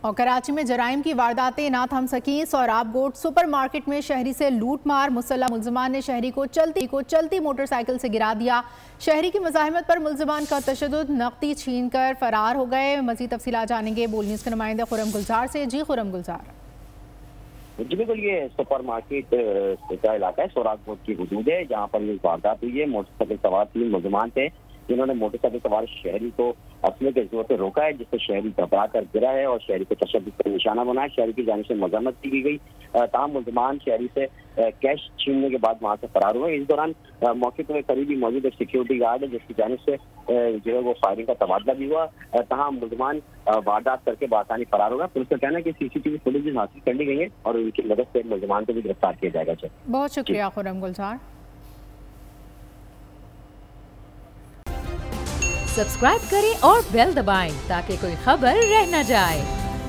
और कराची में जराइम की वारदातें ना थम सकीं। सोहराबकोट सुपर मार्केट में शहरी से लूट मार, मुसल्लह मुल्जिमान ने शहरी को चलती मोटरसाइकिल से गिरा दिया। शहरी की मुजाहिमत पर मुल्जिमान का तशद्दुद, नकदी छीन कर फरार हो गए। मजीद तफसीलात जानेंगे बोल न्यूज़ के नुमाइंदे खुरम गुलजार से। जी खुरम गुलजार। जी बिल्कुल, ये सुपर मार्केट का इलाका है, सोहराबकोट की हदूद है, जहाँ पर ये वारदात हुई है। मोटरसाइकिल सवार 3 मुल्जिमान थे जिन्होंने मोटरसाइकिल सवार शहरी को असले के जोर से रोका है, जिससे शहरी घबरा कर गिरा है और शहरी को तशद्दुद का निशाना बनाया। शहरी की जानिब से मजम्मत की गई। तमाम मुल्जिमान शहरी से कैश छीनने के बाद वहां से फरार हुए। इस दौरान मौके पर करीबी मौजूद एक सिक्योरिटी गार्ड है, जिसकी जानिब से जो है वो फायरिंग का तबादला भी हुआ। तमाम मुल्जिमान वारदात करके बआसानी फरार होगा। पुलिस का कहना है कि सीसीटीवी फुटेज हासिल कर ली गई है और उनकी मदद से मुल्जिमान को भी गिरफ्तार किया जाएगा। बहुत शुक्रिया खुरम गुलजार। सब्सक्राइब करें और बेल दबाएं ताकि कोई खबर रह न जाए।